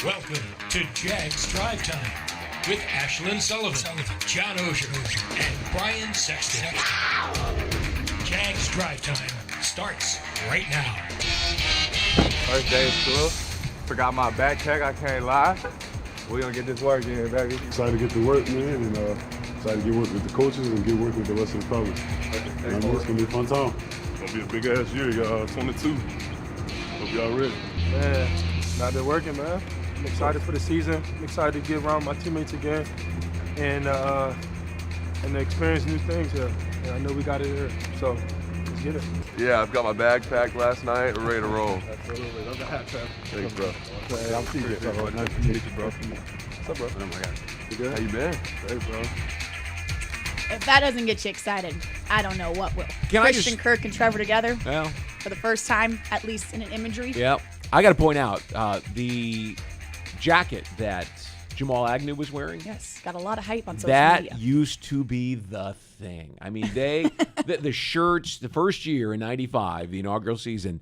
Welcome to Jags Drive Time with Ashlyn Sullivan, John Oehser, and Brian Sexton. Jags Drive Time starts right now. First day of school. Forgot my backpack, I can't lie. We're going to get this work in, baby. Excited to get to work, man, and excited to get work with the coaches and get work with the rest of the college. It's going to be a fun time. It's going to be a big-ass year, y'all. 22. Hope y'all ready. Man, not been working, man. I'm excited for the season. I'm excited to get around my teammates again and to experience new things here. And I know we got it here, so let's get it. Yeah, I've got my bag packed last night. We're ready to roll. Absolutely. Love the hat, Trev. Thanks, bro. Hey, I'm TJ, bro. Nice to meet you, bro. What's up, bro? Oh, my God. You good? How you been? Hey, bro. If that doesn't get you excited, I don't know what will. Can I Christian just- Kirk and Trevor together Well, for the first time, at least in an imagery. yeah. I got to point out the jacket that Jamal Agnew was wearing. Yes, got a lot of hype on social That media. used to be the thing. I mean, the shirts, the first year in '95, the inaugural season,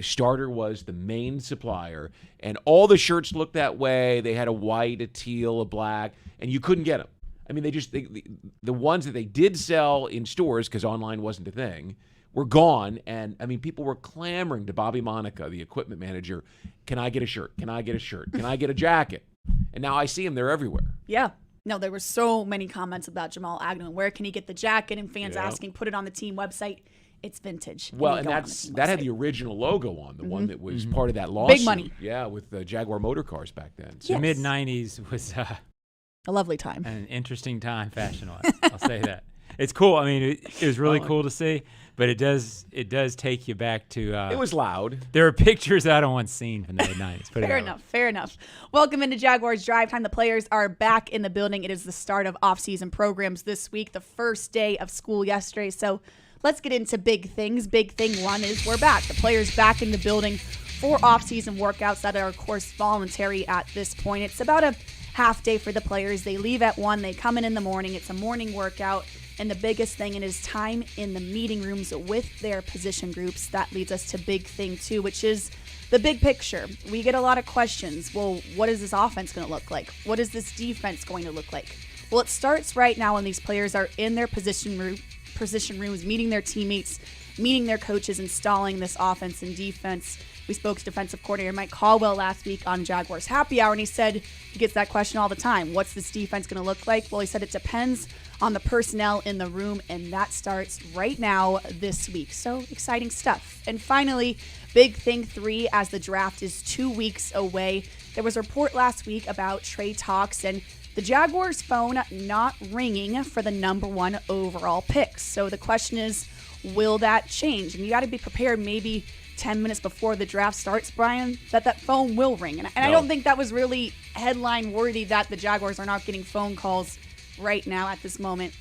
Starter was the main supplier, and all the shirts looked that way. They had a white, a teal, a black, and you couldn't get them. I mean, the ones that they did sell in stores, because online wasn't a thing, were gone. And, I mean, people were clamoring to Bobby Monica, the equipment manager, can I get a shirt? Can I get a shirt? Can I get a jacket? And now I see them. They're everywhere. Yeah. No, there were so many comments about Jamal Agnew. Where can he get the jacket? And fans Yeah. asking, put it on the team website. It's vintage. Well, Can and you go on that had team the website? original logo on, the one that was part of that lawsuit. money. Yeah, with the Jaguar motor cars back then. So Yes. The mid-'90s was A lovely time. an interesting time fashion-wise. I'll say that. It's cool. I mean, it was really cool to see, but it does take you back to it was loud. there are pictures I don't want seen from the mid-'90s. Put it Fair that way. enough. Fair enough. Welcome into Jaguars Drive Time. The players are back in the building. It is the start of off-season programs this week, the first day of school yesterday. So let's get into big things. Big thing one is we're back. The players back in the building for off-season workouts that are, of course, voluntary at this point. It's about a half day for the players. They leave at 1. They come in the morning. It's a morning workout. And the biggest thing, it is time in the meeting rooms with their position groups. That leads us to big thing two, which is the big picture. We get a lot of questions. Well, what is this offense going to look like? What is this defense going to look like? Well, it starts right now when these players are in their position rooms, meeting their teammates, meeting their coaches, installing this offense and defense. We spoke to defensive coordinator Mike Caldwell last week on Jaguars Happy Hour, and he said he gets that question all the time. What's this defense going to look like? Well, he said it depends on the personnel in the room, and that starts right now this week. So exciting stuff. And finally, big thing 3, as the draft is 2 weeks away. There was a report last week about trade talks and the Jaguars' phone not ringing for the number 1 overall pick. So the question is, will that change? And you got to be prepared maybe 10 minutes before the draft starts, Brian, that phone will ring. And I don't think that was really headline worthy that the Jaguars are not getting phone calls right now at this moment.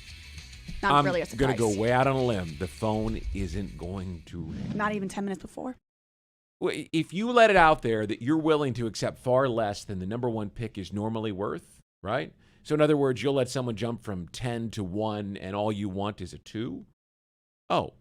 Not really a surprise. I'm going to go way out on a limb. The phone isn't going to ring. Not even 10 minutes before. Well, if you let it out there that you're willing to accept far less than the number 1 pick is normally worth, right? So in other words, you'll let someone jump from 10 to 1 and all you want is a 2? Oh,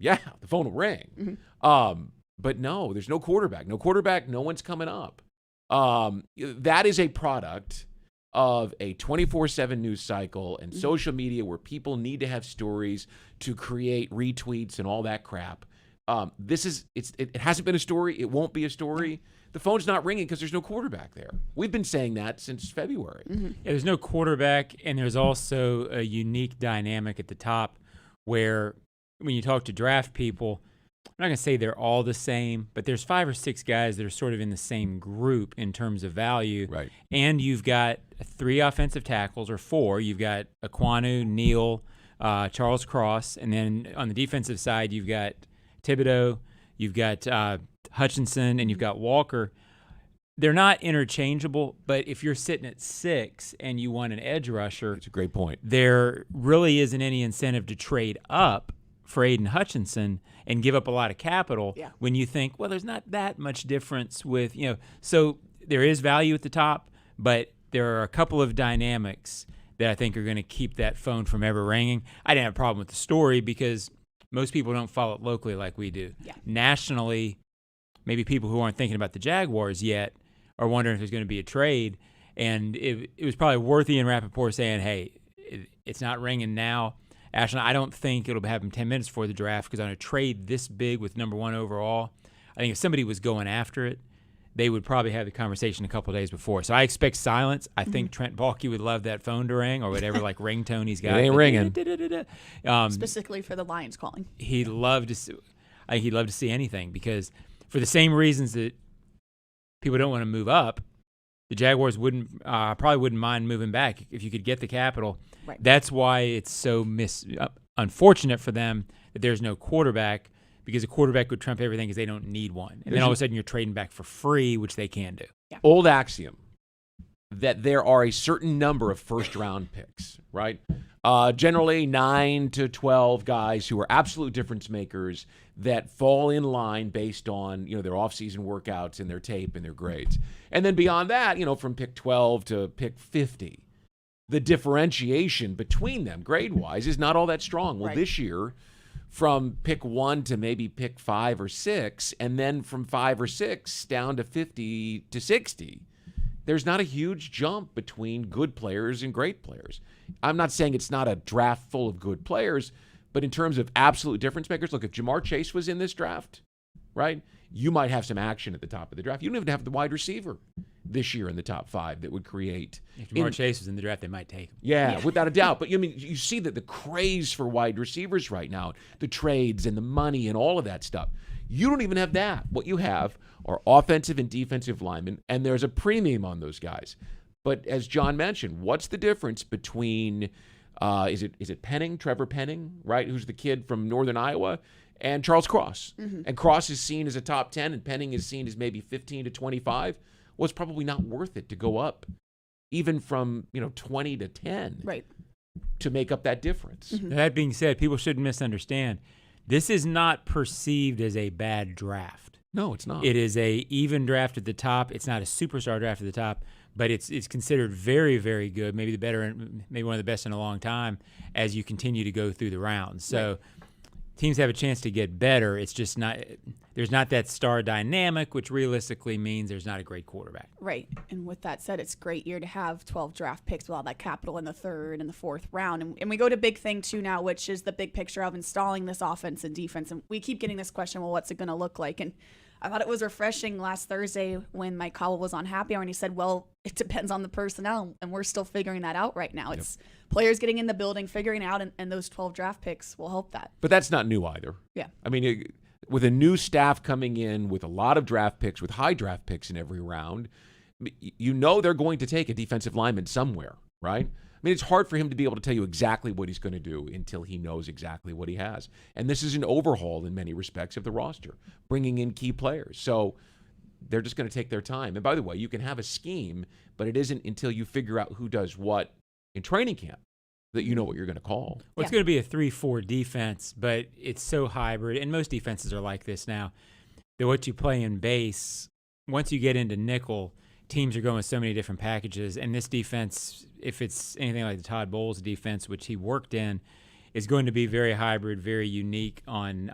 yeah, the phone will ring. Mm-hmm. But no, there's no quarterback. No quarterback, no one's coming up. That is a product of a 24/7 news cycle and social media where people need to have stories to create retweets and all that crap. It hasn't been a story. It won't be a story. The phone's not ringing because there's no quarterback there. We've been saying that since February. Mm-hmm. Yeah, there's no quarterback, and there's also a unique dynamic at the top where when you talk to draft people, I'm not going to say they're all the same, but there's 5 or 6 guys that are sort of in the same group in terms of value. Right. And you've got 3 offensive tackles, or 4. You've got Aquanu, Neal, Charles Cross, and then on the defensive side, you've got Thibodeau, you've got Hutchinson, and you've got Walker. They're not interchangeable, but if you're sitting at 6 and you want an edge rusher, It's a great point. there really isn't any incentive to trade up for Aiden Hutchinson and give up a lot of capital when you think, well, there's not that much difference with, so there is value at the top, but there are a couple of dynamics that I think are going to keep that phone from ever ringing. I didn't have a problem with the story because most people don't follow it locally like we do. Yeah. Nationally, maybe people who aren't thinking about the Jaguars yet are wondering if there's going to be a trade. And it was probably worth Ian Rappaport saying, hey, it's not ringing now. Ashlyn, I don't think it'll happen 10 minutes before the draft because on a trade this big with number 1 overall, I think if somebody was going after it, they would probably have the conversation a couple of days before. So I expect silence. I think Trent Baalke would love that phone to ring or whatever like ringtone he's got. It ain't ringing. Specifically for the Lions calling. He'd love to see, I think he'd love to see anything because for the same reasons that people don't want to move up, the Jaguars probably wouldn't mind moving back if you could get the capital. Right. That's why it's so unfortunate for them that there's no quarterback because a quarterback would trump everything because they don't need one. And then all of a sudden you're trading back for free, which they can do. Yeah. Old axiom that there are a certain number of first-round picks, right? Generally 9 to 12 guys who are absolute difference makers that fall in line based on, their offseason workouts and their tape and their grades. And then beyond that, from pick 12 to pick 50, the differentiation between them grade-wise is not all that strong. Well, right. This year, from pick 1 to maybe pick 5 or 6, and then from 5 or 6 down to 50 to 60, there's not a huge jump between good players and great players. I'm not saying it's not a draft full of good players, but in terms of absolute difference makers, look, if Jamar Chase was in this draft, right, you might have some action at the top of the draft. You don't even have the wide receiver this year in the top 5 that would create. If Jamar Chase was in the draft, they might take him. Yeah, without a doubt. But you see that the craze for wide receivers right now, the trades and the money and all of that stuff. You don't even have that. What you have are offensive and defensive linemen, and there's a premium on those guys. But as John mentioned, what's the difference between is it Penning, Trevor Penning, right, who's the kid from Northern Iowa, and Charles Cross? Mm-hmm. And Cross is seen as a top 10, and Penning is seen as maybe 15 to 25. Well, it's probably not worth it to go up even from 20 to 10 right. to make up that difference. Mm-hmm. That being said, people shouldn't misunderstand. This is not perceived as a bad draft. No, it's not. It is a even draft at the top. It's not a superstar draft at the top, but it's considered very, very good, maybe maybe one of the best in a long time as you continue to go through the rounds. So teams have a chance to get better. It's just there's not that star dynamic, which realistically means there's not a great quarterback. Right. And with that said, it's a great year to have 12 draft picks with all that capital in the 3rd and the 4th round. And we go to big thing two now, which is the big picture of installing this offense and defense. And we keep getting this question, well, what's it going to look like? And I thought it was refreshing last Thursday when Mike Cowell was on Happy Hour and he said, well, it depends on the personnel. And we're still figuring that out right now. It's players getting in the building, figuring it out, and those 12 draft picks will help that. But that's not new either. Yeah. I mean, with a new staff coming in with a lot of draft picks, with high draft picks in every round, they're going to take a defensive lineman somewhere, right? I mean, it's hard for him to be able to tell you exactly what he's going to do until he knows exactly what he has. And this is an overhaul in many respects of the roster, bringing in key players. So they're just going to take their time. And by the way, you can have a scheme, but it isn't until you figure out who does what in training camp that you know what you're going to call. Well, it's going to be a 3-4 defense, but it's so hybrid, and most defenses are like this now, that what you play in base, once you get into nickel, teams are going with so many different packages, and this defense, if it's anything like the Todd Bowles defense, which he worked in, is going to be very hybrid, very unique on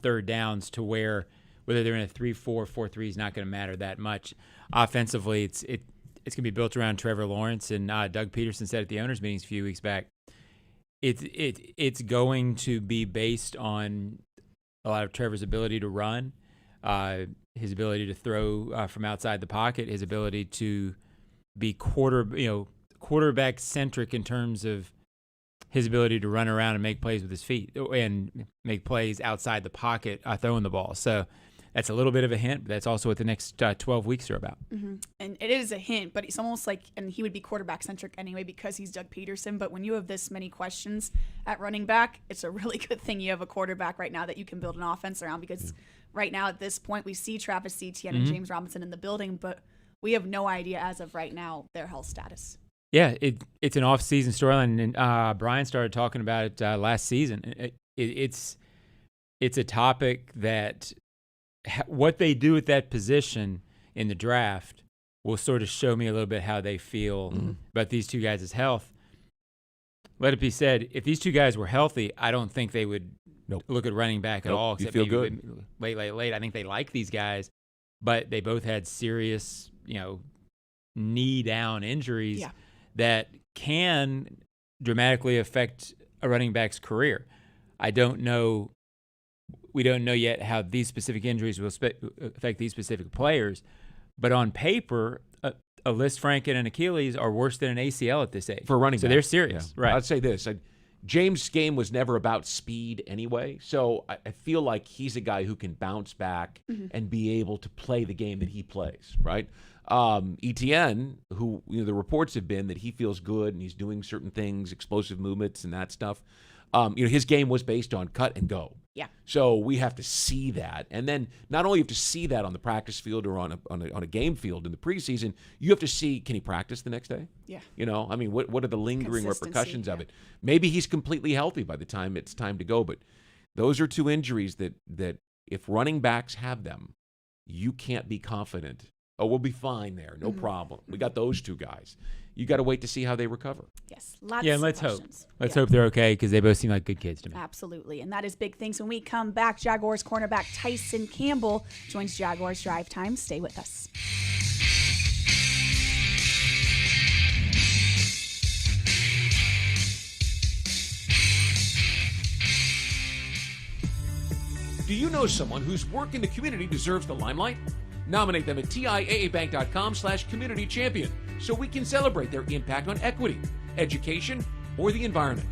third downs to where whether they're in a 3-4, 4-3 is not going to matter that much. Offensively, it's going to be built around Trevor Lawrence, and Doug Peterson said at the owners' meetings a few weeks back, it's going to be based on a lot of Trevor's ability to run, his ability to throw from outside the pocket, his ability to be quarterback centric in terms of his ability to run around and make plays with his feet and make plays outside the pocket throwing the ball. So that's a little bit of a hint, but that's also what the next 12 weeks are about. Mm-hmm. And it is a hint, but it's almost like, and he would be quarterback centric anyway because he's Doug Peterson. But when you have this many questions at running back, it's a really good thing you have a quarterback right now that you can build an offense around, because right now at this point we see Travis Etienne and James Robinson in the building, but we have no idea as of right now their health status. Yeah, it's an off-season storyline, and Brian started talking about it last season. It's a topic that what they do at that position in the draft will sort of show me a little bit how they feel about these two guys' health. Let it be said, if these two guys were healthy, I don't think they would look at running back at all. You Except feel maybe good. Late. I think they like these guys. but they both had serious, knee down injuries that can dramatically affect a running back's career. We don't know yet how these specific injuries will affect these specific players, but on paper, a Lisfranc and an Achilles are worse than an ACL at this age. For a running back. So they're serious. Yeah. Right. I'd say this. James' game was never about speed anyway, so I feel like he's a guy who can bounce back and be able to play the game that he plays, right? Etienne, who the reports have been that he feels good and he's doing certain things, explosive movements and that stuff. His game was based on cut and go. Yeah. So we have to see that, and then not only have to see that on the practice field or on a game field in the preseason, you have to see, can he practice the next day? Yeah. What are the lingering Consistency, repercussions of it? Maybe he's completely healthy by the time it's time to go, but those are two injuries that if running backs have them, you can't be confident. Oh, we'll be fine there, no problem. We got those two guys. You got to wait to see how they recover. Yes, lots and of let's questions. hope. Let's hope they're okay because they both seem like good kids to me. Absolutely, and that is big things. When we come back, Jaguars cornerback Tyson Campbell joins Jaguars Drive Time. Stay with us. Do you know someone whose work in the community deserves the limelight? Nominate them at TIAABank.com/community champion so we can celebrate their impact on equity, education, or the environment.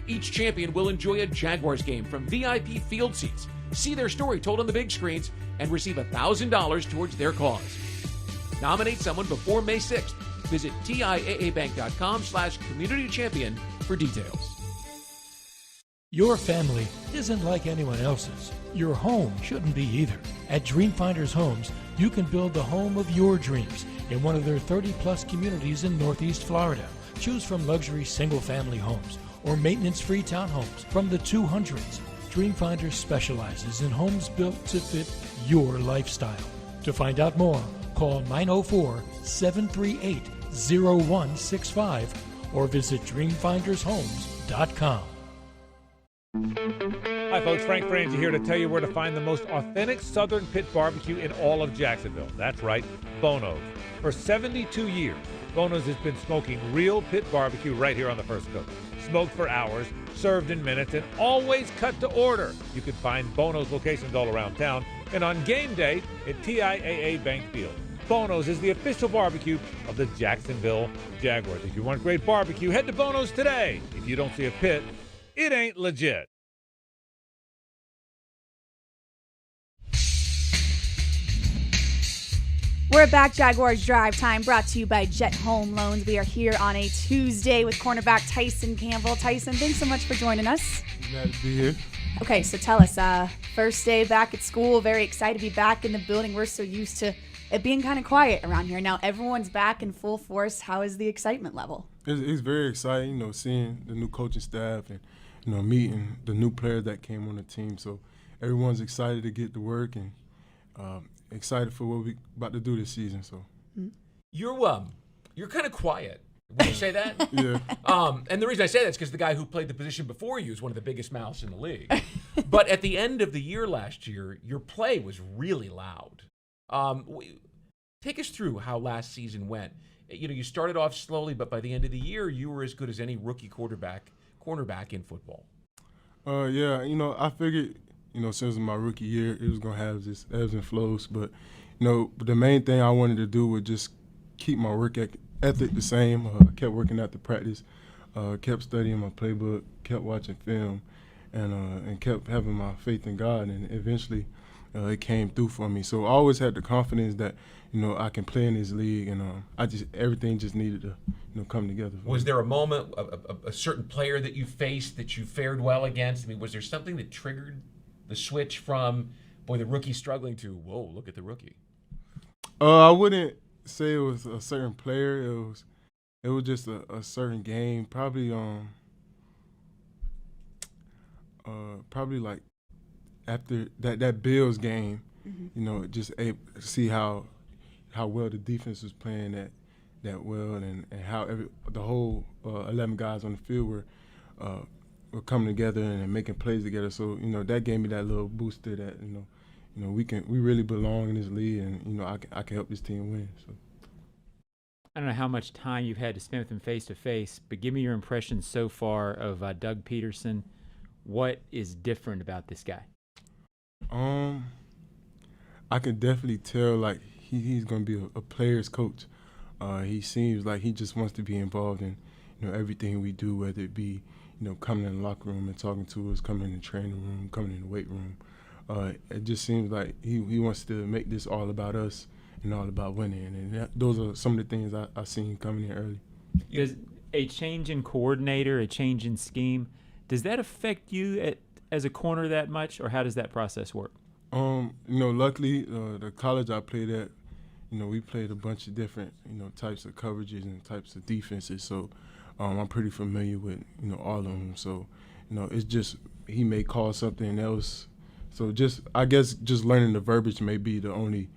Each champion will enjoy a Jaguars game from VIP field seats, see their story told on the big screens, and receive $1,000 towards their cause. Nominate someone before May 6th. Visit TIAABank.com/community champion for details. Your family isn't like anyone else's. Your home shouldn't be either. At Dreamfinders Homes, you can build the home of your dreams in one of their 30-plus communities in Northeast Florida. Choose from luxury single-family homes or maintenance-free townhomes from the 200s. Dreamfinders specializes in homes built to fit your lifestyle. To find out more, call 904-738-0165 or visit dreamfindershomes.com. Hi folks, Frank Frangie here to tell you where to find the most authentic Southern pit barbecue in all of Jacksonville. That's right, Bono's. For 72 years, Bono's has been smoking real pit barbecue right here on the First Coast. Smoked for hours, served in minutes, and always cut to order. You can find Bono's locations all around town and on game day at TIAA Bank Field. Bono's is the official barbecue of the Jacksonville Jaguars. If you want great barbecue, head to Bono's today. If you don't see a pit, it ain't legit. We're back, Jaguars Drive Time, brought to you by Jet Home Loans. We are here on a Tuesday with cornerback Tyson Campbell. Tyson, thanks so much for joining us. Glad to be here. Okay, so tell us, first day back at school, very excited to be back in the building. We're so used to it being kind of quiet around here. Now everyone's back in full force. How is the excitement level? It's very exciting, seeing the new coaching staff and, meeting the new players that came on the team. So everyone's excited to get to work and excited for what we're about to do this season. So You're kind of quiet. Would you say that? yeah. And the reason I say that is because the guy who played the position before you is one of the biggest mouths in the league. But at the end of the year last year, your play was really loud. Take us through how last season went. You started off slowly, but by the end of the year, you were as good as any rookie cornerback in football. Yeah, I figured, since my rookie year, it was going to have this ebbs and flows. But, the main thing I wanted to do was just keep my work ethic the same. Kept working out the practice, kept studying my playbook, kept watching film, and kept having my faith in God. And eventually it came through for me. So I always had the confidence that, I can play in this league. And everything just needed to, come together. Was there a moment, a certain player that you faced that you fared well against? I mean, was there something that triggered the switch from, the rookie's struggling to, whoa, look at the rookie? I wouldn't say it was a certain player. It was just a certain game. Probably like after that Bills game, just able to see how well the defense was playing that well, and how the whole 11 guys on the field were coming together and making plays together. So that gave me that little booster that we really belong in this league, and I can help this team win. So. I don't know how much time you've had to spend with him face to face, but give me your impression so far of Doug Peterson. What is different about this guy? I can definitely tell like he's going to be a player's coach. He seems like he just wants to be involved in everything we do, whether it be coming in the locker room and talking to us, coming in the training room, coming in the weight room. It just seems like he wants to make this all about us and all about winning, and those are some of the things I seen coming in early. Does a change in coordinator, a change in scheme, does that affect you as a corner that much, or how does that process work? Luckily, the college I played at, we played a bunch of different, types of coverages and types of defenses. So I'm pretty familiar with, all of them. So, it's just he may call something else. So I guess just learning the verbiage may be the only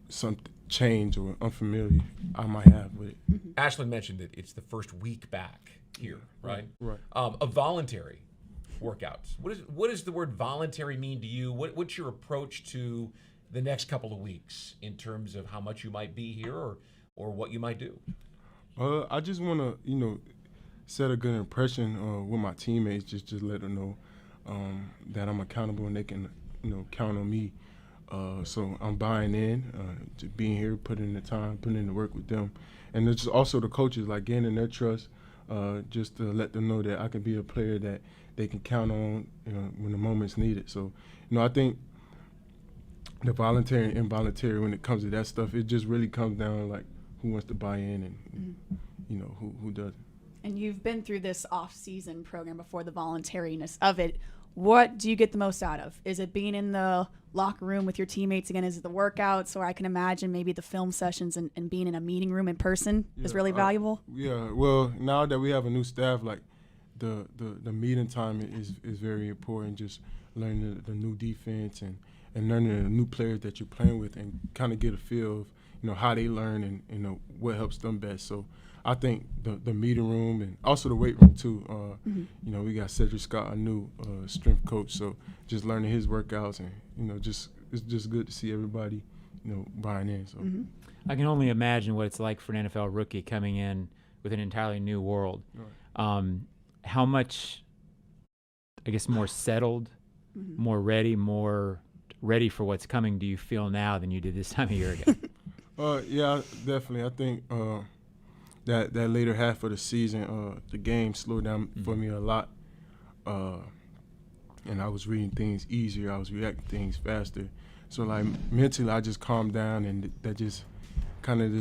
some change or unfamiliar I might have with it. Ashlyn mentioned that it's the first week back here, right? Right. A voluntary workouts. What does the word voluntary mean to you? What's your approach to the next couple of weeks in terms of how much you might be here or what you might do? I just want to, set a good impression with my teammates. Just let them know that I'm accountable and they can, count on me. So I'm buying in to being here, putting in the time, putting in the work with them, and it's also the coaches, like gaining their trust, just to let them know that I can be a player that they can count on, when the moment's needed. So, I think the voluntary and involuntary, when it comes to that stuff, it just really comes down like who wants to buy in and who doesn't. And you've been through this off-season program before, the voluntariness of it. What do you get the most out of? Is it being in the locker room with your teammates again? Is it the workouts? Or I can imagine maybe the film sessions and being in a meeting room in person is really valuable? Yeah, well, now that we have a new staff, like the meeting time is very important, just learning the new defense and learning the new players that you're playing with and kind of get a feel of, how they learn and what helps them best. So I think the meeting room and also the weight room too. We got Cedric Scott, a new strength coach, so just learning his workouts and it's just good to see everybody buying in. So I can only imagine what it's like for an NFL rookie coming in with an entirely new world. Right. How much, I guess, more settled, more ready for what's coming do you feel now than you did this time a year ago? Yeah, definitely. I think that later half of the season, the game slowed down for me a lot, and I was reading things easier. I was reacting things faster. So like mentally, I just calmed down, and that just kind of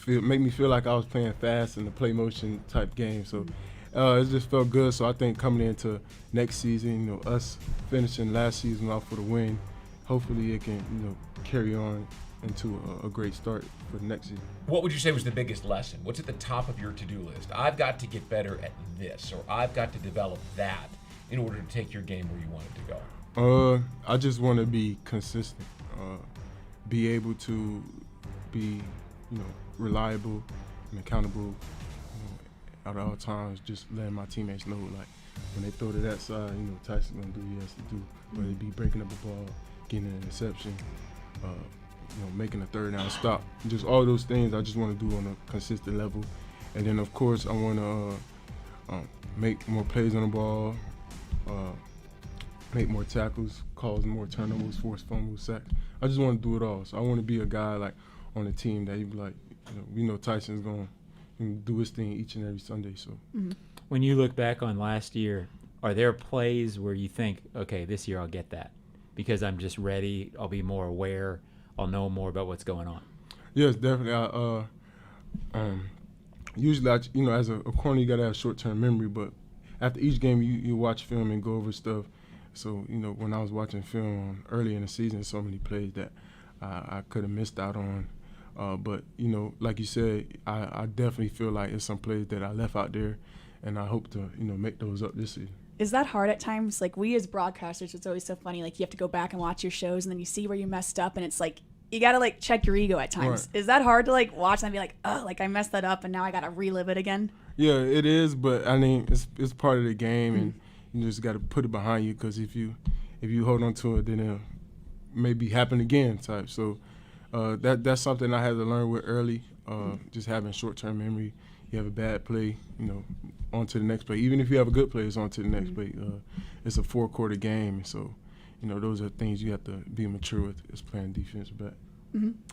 make me feel like I was playing fast in the play motion type game. So it just felt good. So I think coming into next season, us finishing last season off with a win, hopefully it can carry on into a great start for the next season. What would you say was the biggest lesson? What's at the top of your to-do list? I've got to get better at this, or I've got to develop that in order to take your game where you want it to go. I just want to be consistent, be able to be, reliable and accountable at all times. Just letting my teammates know, like when they throw to that side, Tyson's gonna do what he has to do, whether it be breaking up a ball, getting an interception, making a third down stop. Just all those things I just want to do on a consistent level. And then, of course, I want to make more plays on the ball, make more tackles, cause more turnovers, force fumbles, sacks. I just want to do it all. So I want to be a guy like on the team that you be like, Tyson's going to do his thing each and every Sunday. So When you look back on last year, are there plays where you think, okay, this year I'll get that because I'm just ready, I'll be more aware, I'll know more about what's going on? Yes, definitely. Usually, as a corner, you got to have short-term memory, but after each game, you watch film and go over stuff. So, when I was watching film early in the season, so many plays that I could have missed out on. But, like you said, I definitely feel like it's some plays that I left out there, and I hope to, make those up this season. Is that hard at times? Like, we as broadcasters, it's always so funny. Like, you have to go back and watch your shows, and then you see where you messed up, and it's like, you got to, check your ego at times. Right. Is that hard to, watch and be like, oh, I messed that up, and now I got to relive it again? Yeah, it is, but, I mean, it's part of the game, and you just got to put it behind you, because if you hold on to it, then it'll maybe happen again type. So that's something I had to learn with early. Just having short-term memory. You have a bad play, on to the next play. Even if you have a good play, it's on to the next play. It's a 4-quarter game, so those are things you have to be mature with as playing defense back.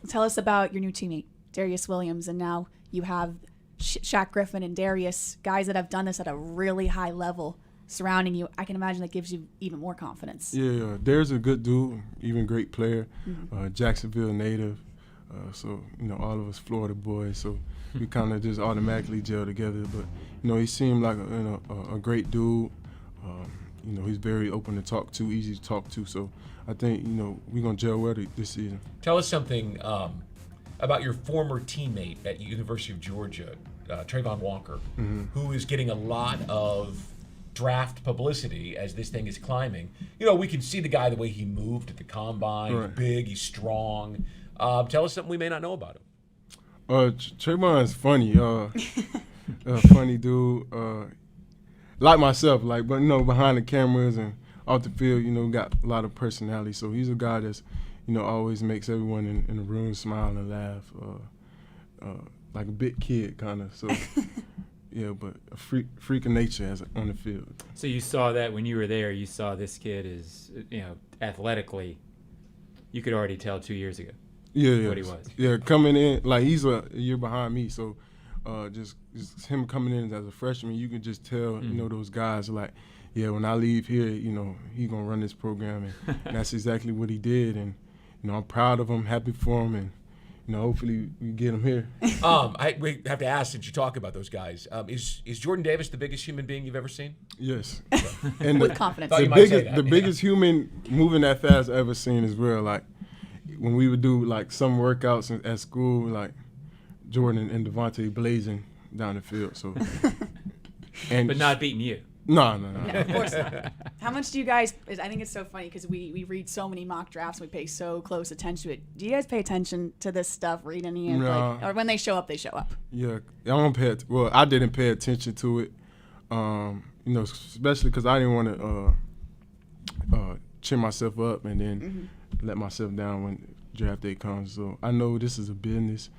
Tell us about your new teammate, Darius Williams, and now you have Shaq Griffin and Darius, guys that have done this at a really high level surrounding you. I can imagine that gives you even more confidence. Yeah. Darius is a good dude, even great player, Jacksonville native. So, all of us Florida boys, so we kind of just automatically gel together. But, he seemed like a great dude. He's very open to talk to, easy to talk to. So I think, we're going to gel well this season. Tell us something about your former teammate at University of Georgia, Trayvon Walker, who is getting a lot of draft publicity as this thing is climbing. We can see the guy, the way he moved at the combine. Right. He's big, he's strong. Tell us something we may not know about him. Trayvon is funny. Funny dude. Like myself, but behind the cameras and off the field, got a lot of personality. So he's a guy that's, always makes everyone in the room smile and laugh, like a big kid kind of. So yeah, but a freak of nature on the field. So you saw that when you were there. You saw this kid is, athletically, you could already tell 2 years ago. Yeah, what he was. Yeah, coming in, he's a year behind me, so just him coming in as a freshman, you can just tell, those guys when I leave here, he gonna run this program, and that's exactly what he did, and I'm proud of him, happy for him, and hopefully we get him here. We have to ask, since you talk about those guys, is Jordan Davis the biggest human being you've ever seen? Yes, and with confidence. The biggest human moving that fast I've ever seen as well. When we would do some workouts at school, Jordan and Devontae blazing down the field. So, but not beating you. No. Yeah, of course not. How much do you guys? I think it's so funny because we read so many mock drafts. We pay so close attention to it. Do you guys pay attention to this stuff? Read any of or when they show up, they show up? Yeah, I don't pay. I didn't pay attention to it. Especially because I didn't want to cheer myself up and then let myself down when draft day comes. So I know this is a business.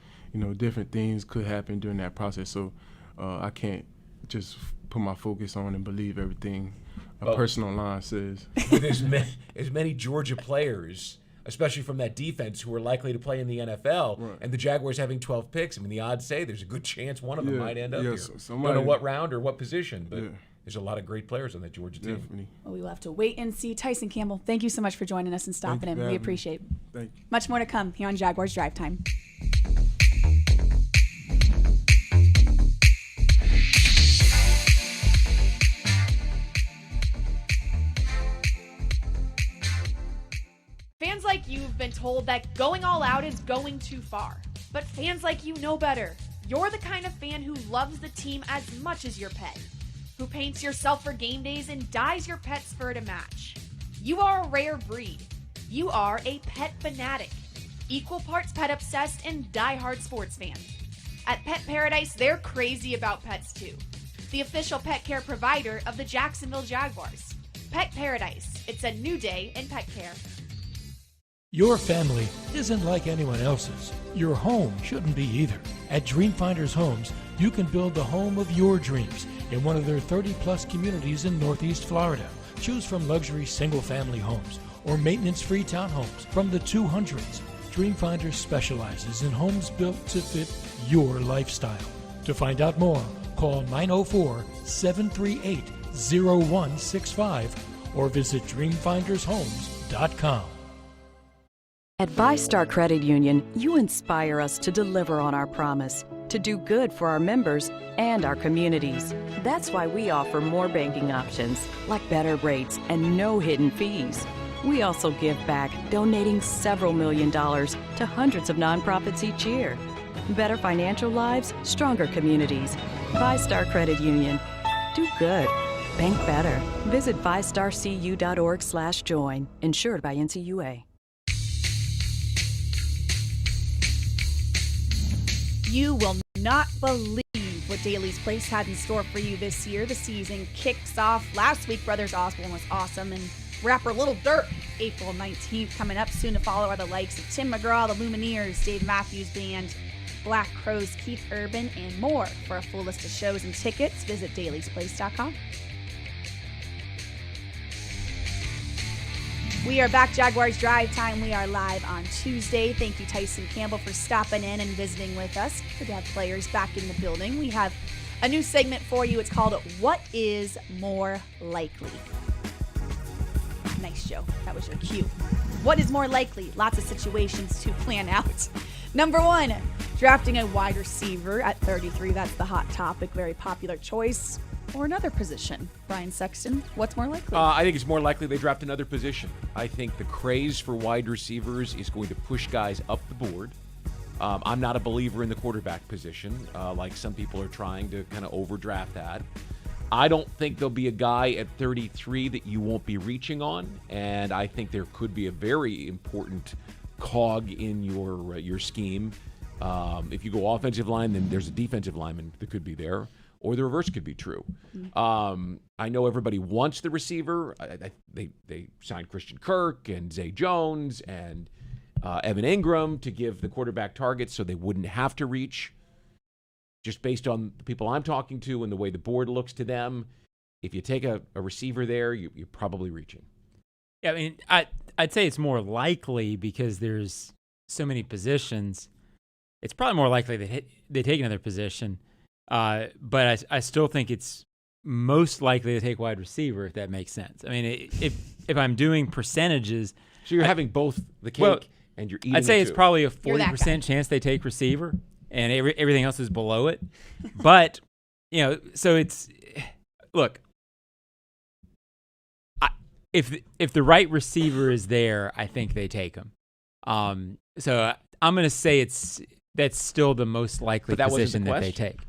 Different things could happen during that process. So I can't just put my focus on and believe everything a person online says. With as many Georgia players, especially from that defense, who are likely to play in the NFL, right, and the Jaguars having 12 picks, the odds say there's a good chance one of them might end up here. Don't know what round or what position, but there's a lot of great players on that Georgia team. Definitely. Well, we will have to wait and see. Tyson Campbell, thank you so much for joining us and stopping in. We appreciate it. Thank you. Much more to come here on Jaguars Drive Time. Fans like you have been told that going all out is going too far. But fans like you know better. You're the kind of fan who loves the team as much as your pet, who paints yourself for game days and dyes your pet's fur to match. You are a rare breed. You are a pet fanatic, equal parts pet obsessed and diehard sports fan. At Pet Paradise, they're crazy about pets too. The official pet care provider of the Jacksonville Jaguars. Pet Paradise. It's a new day in pet care. Your family isn't like anyone else's. Your home shouldn't be either. At Dreamfinders Homes, you can build the home of your dreams in one of their 30-plus communities in Northeast Florida. Choose from luxury single-family homes or maintenance-free townhomes from the 200s. Dreamfinders specializes in homes built to fit your lifestyle. To find out more, call 904-738-0165 or visit dreamfindershomes.com. At VyStar Credit Union, you inspire us to deliver on our promise, to do good for our members and our communities. That's why we offer more banking options, like better rates and no hidden fees. We also give back, donating several $1 million to hundreds of nonprofits each year. Better financial lives, stronger communities. VyStar Credit Union. Do good. Bank better. Visit vystarcu.org/join. Insured by NCUA. You will not believe what Daly's Place had in store for you this year. The season kicks off last week. Brothers Osborne was awesome, and rapper Little Dirt, April 19th. Coming up soon to follow are the likes of Tim McGraw, the Lumineers, Dave Matthews Band, Black Crowes, Keith Urban, and more. For a full list of shows and tickets, visit dailiesplace.com. We are back, Jaguars Drive Time. We are live on Tuesday. Thank you, Tyson Campbell, for stopping in and visiting with us. Good to have players back in the building. We have a new segment for you. It's called What is More Likely? Nice, Joe. That was your cue. What is more likely? Lots of situations to plan out. Number one, drafting a wide receiver at 33. That's the hot topic. Very popular choice. Or another position. Brian Sexton, what's more likely? I think it's more likely they draft another position. I think the craze for wide receivers is going to push guys up the board. I'm not a believer in the quarterback position, like some people are trying to kind of overdraft that. I don't think there'll be a guy at 33 that you won't be reaching on, and I think there could be a very important cog in your scheme. If you go offensive line, then there's a defensive lineman that could be there. Or the reverse could be true. I know everybody wants the receiver. They signed Christian Kirk and Zay Jones and Evan Ingram to give the quarterback targets so they wouldn't have to reach. Just based on the people I'm talking to and the way the board looks to them, if you take a receiver there, you're probably reaching. Yeah, I mean, I'd say it's more likely because there's so many positions. It's probably more likely they take another position. But I still think it's most likely to take wide receiver, if that makes sense. I mean, if I'm doing percentages. So you're having both the cake and you're eating I'd say it it's too. probably a 40% chance they take receiver, and everything else is below it. But, so it's – look, if the right receiver is there, I think they take him. So I'm going to say that's still the most likely position that they take.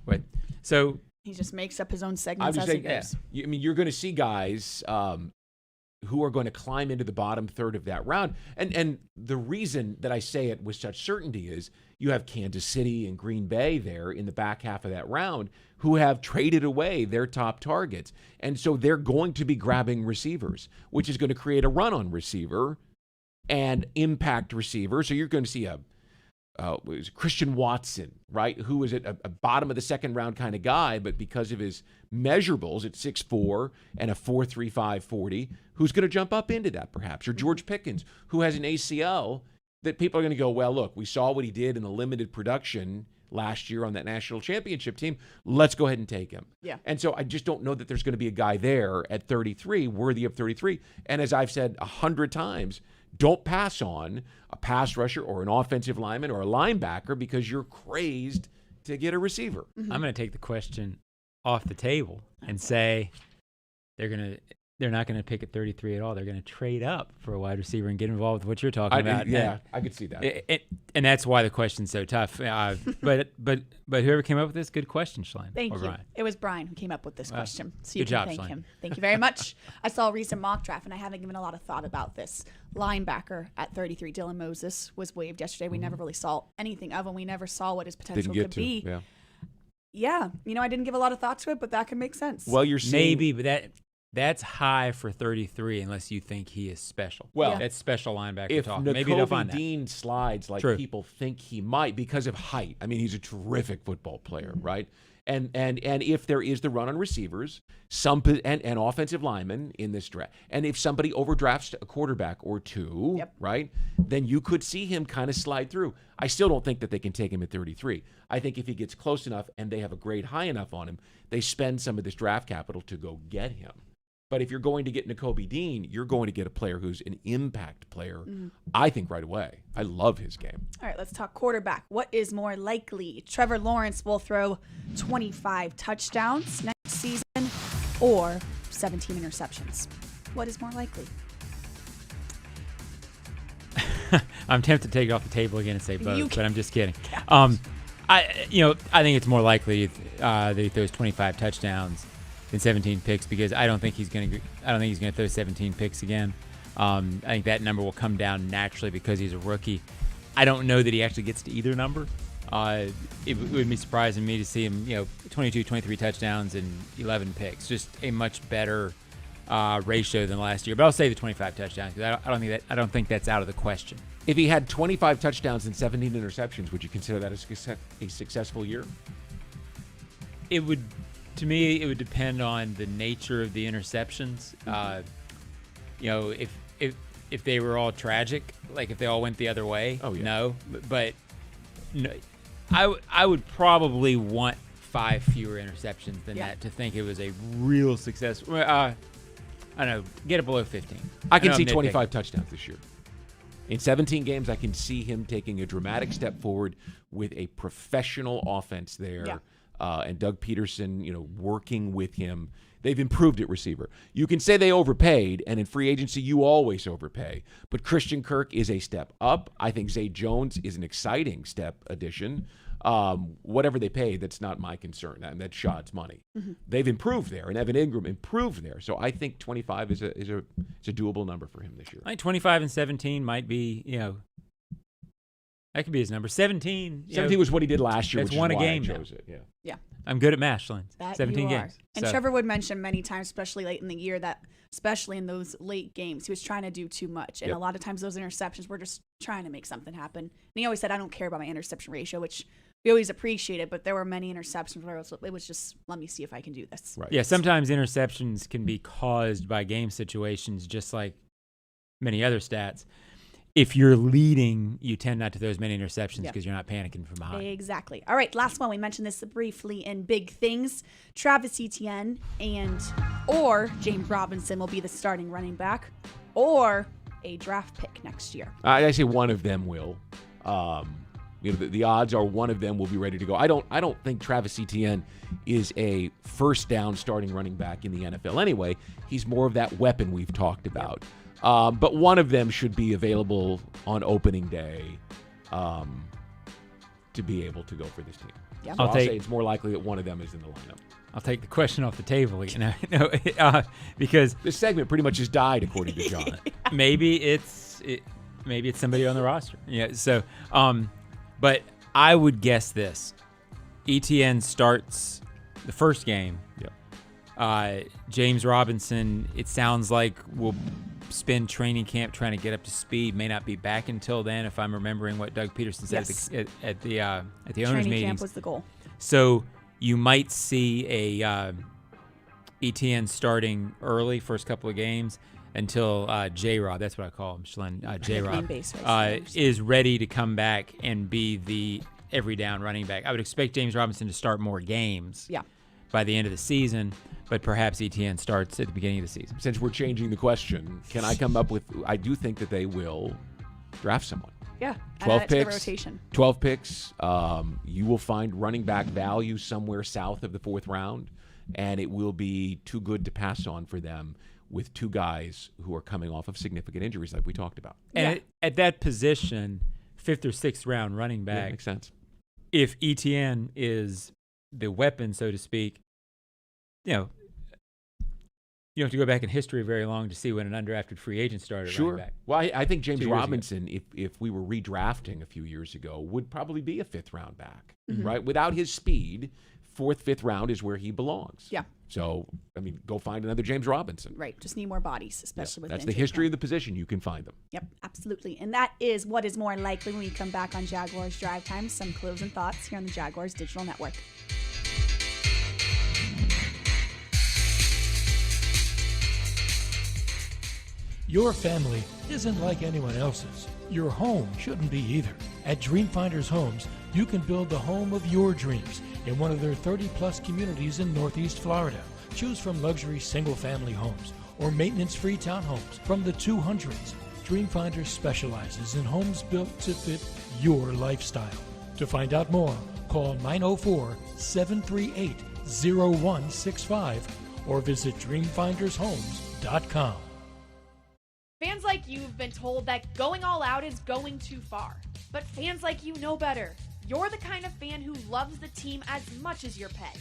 So he just makes up his own segments as he goes. I mean, you're going to see guys who are going to climb into the bottom third of that round. And the reason that I say it with such certainty is you have Kansas City and Green Bay there in the back half of that round who have traded away their top targets. And so they're going to be grabbing receivers, which is going to create a run on receiver and impact receiver. So you're going to see Christian Watson, right, who is a bottom of the second round kind of guy, but because of his measurables at 6'4" and a 4.35 40, who's going to jump up into that perhaps? Or George Pickens, who has an ACL that people are going to go, well, look, we saw what he did in the limited production last year on that national championship team. Let's go ahead and take him. Yeah. And so I just don't know that there's going to be a guy there at 33 worthy of 33. And as I've said 100 times, don't pass on a pass rusher or an offensive lineman or a linebacker because you're crazed to get a receiver. I'm going to take the question off the table and say they're not going to pick at 33 at all. They're going to trade up for a wide receiver and get involved with what you're talking about. Yeah, I could see that. And that's why the question's so tough. But whoever came up with this, good question, Schlein. Thank you. Brian. It was Brian who came up with this question. So good job, thank Schlein. him. Thank you very much. I saw a recent mock draft, and I haven't given a lot of thought about this. Linebacker at 33, Dylan Moses, was waived yesterday. We never really saw anything of him. We never saw what his potential could be. Yeah. I didn't give a lot of thought to it, but that could make sense. Well, you're seeing... Maybe, but that's high for 33 unless you think he is special. Well, that's special linebacker if talk. Maybe they'll find that. Dean slides like people think he might because of height. I mean, he's a terrific football player, right? And if there is the run on receivers, and offensive linemen in this draft, and if somebody overdrafts a quarterback or two, right, then you could see him kind of slide through. I still don't think that they can take him at 33. I think if he gets close enough and they have a grade high enough on him, they spend some of this draft capital to go get him. But if you're going to get Nakobe Dean, you're going to get a player who's an impact player, I think, right away. I love his game. All right, let's talk quarterback. What is more likely? Trevor Lawrence will throw 25 touchdowns next season or 17 interceptions. What is more likely? I'm tempted to take it off the table again and say both, but I'm just kidding. I think it's more likely that he throws 25 touchdowns than 17 picks because I don't think he's going to throw 17 picks again. I think that number will come down naturally because he's a rookie. I don't know that he actually gets to either number. It would be surprising me to see him, 22, 23 touchdowns and 11 picks. Just a much better ratio than last year. But I'll say the 25 touchdowns because I don't think that's out of the question. If he had 25 touchdowns and 17 interceptions, would you consider that a successful year? It would, to me, it would depend on the nature of the interceptions. If they were all tragic, like if they all went the other way, no. But no, I would probably want 5 fewer interceptions than that to think it was a real success. I don't know, get it below 15. I can see 25 touchdowns this year. In 17 games, I can see him taking a dramatic step forward with a professional offense there. Yeah. And Doug Peterson, working with him. They've improved at receiver. You can say they overpaid, and in free agency, you always overpay. But Christian Kirk is a step up. I think Zay Jones is an exciting step addition. Whatever they pay, that's not my concern. And that's Shad's money. Mm-hmm. They've improved there, and Evan Ingram improved there. So I think 25 is a doable number for him this year. I think 25 and 17 might be, that could be his number. 17. 17 was what he did last year, that's which one is a why game I chose it. Yeah. I'm good at math, Shalyn. 17 you are. games. And Trevor would mention many times, especially late in the year, that especially in those late games, he was trying to do too much. And a lot of times those interceptions were just trying to make something happen. And he always said, I don't care about my interception ratio, which we always appreciated, but there were many interceptions where it was just, let me see if I can do this. Right. Yeah, sometimes interceptions can be caused by game situations, just like many other stats. If you're leading, you tend not to throw as many interceptions because you're not panicking from behind. Exactly. All right, last one. We mentioned this briefly in Big Things. Travis Etienne or James Robinson will be the starting running back, or a draft pick next year. I say one of them will. The odds are one of them will be ready to go. I don't think Travis Etienne is a first down starting running back in the NFL anyway. He's more of that weapon we've talked about. But one of them should be available on opening day to be able to go for this team. Yeah. So I'll say it's more likely that one of them is in the lineup. I'll take the question off the table, because this segment pretty much just died, according to John. Maybe it's somebody on the roster. Yeah. So, but I would guess this: Etienne starts the first game. Yep. James Robinson, it sounds like, will spend training camp trying to get up to speed. May not be back until then, if I'm remembering what Doug Peterson said at the owners' meetings. Training camp was the goal. So you might see a Etienne starting early, first couple of games, until J-Rob, that's what I call him, Shalyn, J-Rob, is ready to come back and be the every down running back. I would expect James Robinson to start more games by the end of the season, but perhaps Etienne starts at the beginning of the season. Since we're changing the question, can I come up with, I do think that they will draft someone. Yeah, 12 picks. Rotation. 12 picks. You will find running back value somewhere south of the 4th round, and it will be too good to pass on for them with two guys who are coming off of significant injuries like we talked about. And at that position, 5th or 6th round running back, makes sense. If Etienne is the weapon, so to speak, you don't have to go back in history very long to see when an undrafted free agent started running back. Well, I think James Robinson, if we were redrafting a few years ago, would probably be a 5th round back, right? Without his speed, 4th, 5th round is where he belongs. Yeah. So, go find another James Robinson. Right. Just need more bodies, especially with that's the history of the position. You can find them. Yep, absolutely. And that is what is more likely when we come back on Jaguars Drive Time. Some closing thoughts here on the Jaguars Digital Network. Your family isn't like anyone else's. Your home shouldn't be either. At Dreamfinders Homes, you can build the home of your dreams in one of their 30-plus communities in Northeast Florida. Choose from luxury single-family homes or maintenance-free townhomes from the 200s. Dreamfinders specializes in homes built to fit your lifestyle. To find out more, call 904-738-0165 or visit dreamfindershomes.com. Fans like you have been told that going all out is going too far. But fans like you know better. You're the kind of fan who loves the team as much as your pet,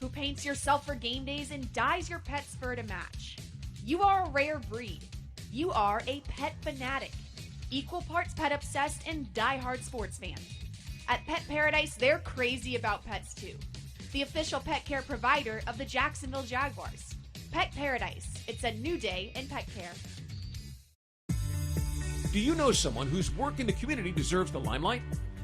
who paints yourself for game days and dyes your pet's fur to match. You are a rare breed. You are a pet fanatic, equal parts pet obsessed and diehard sports fan. At Pet Paradise, they're crazy about pets too. The official pet care provider of the Jacksonville Jaguars. Pet Paradise. It's a new day in pet care. Do you know someone whose work in the community deserves the limelight?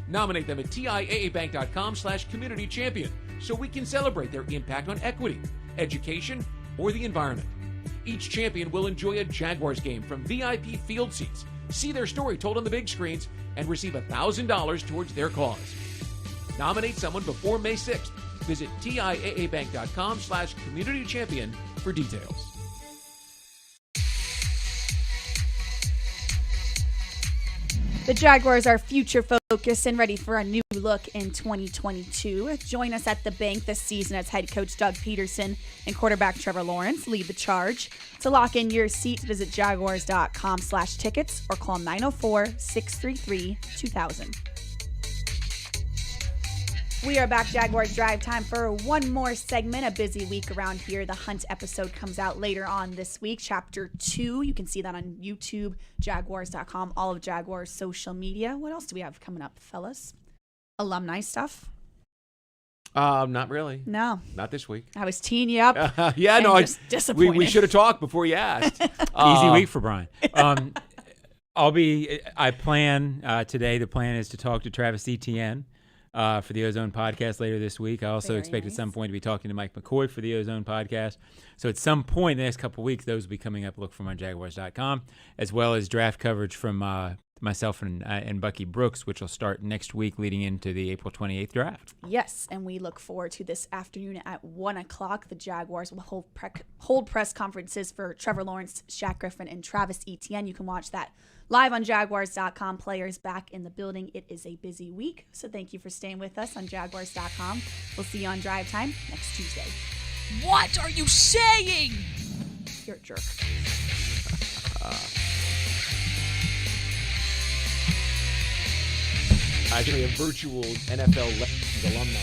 Nominate them at TIAAbank.com/community champion so we can celebrate their impact on equity, education, or the environment. Each champion will enjoy a Jaguars game from VIP field seats, see their story told on the big screens, and receive $1,000 towards their cause. Nominate someone before May 6th. Visit TIAAbank.com/community champion for details. The Jaguars are future focused and ready for a new look in 2022. Join us at the bank this season as head coach Doug Peterson and quarterback Trevor Lawrence lead the charge. To lock in your seat, visit jaguars.com/tickets or call 904-633-2000. We are back, Jaguars Drive Time, for one more segment. A busy week around here. The Hunt episode comes out later on this week, Chapter 2. You can see that on YouTube, jaguars.com, all of Jaguars' social media. What else do we have coming up, fellas? Alumni stuff? Not really. No. Not this week. I was teeing you up. Yeah, no, just disappointed. we should have talked before you asked. Easy week for Brian. I plan today. The plan is to talk to Travis Etienne for the Ozone podcast later this week. I also expect at some point to be talking to Mike McCoy for the Ozone podcast. So at some point in the next couple of weeks, those will be coming up. Look for them on Jaguars.com, as well as draft coverage from myself and Bucky Brooks, which will start next week leading into the April 28th draft. Yes, and we look forward to this afternoon at 1 o'clock. The Jaguars will hold press conferences for Trevor Lawrence, Shaq Griffin, and Travis Etienne. You can watch that live on Jaguars.com. Players back in the building. It is a busy week, so thank you for staying with us on Jaguars.com. We'll see you on Drive Time next Tuesday. What are you saying? You're a jerk. Actually, a virtual NFL Legends alumni.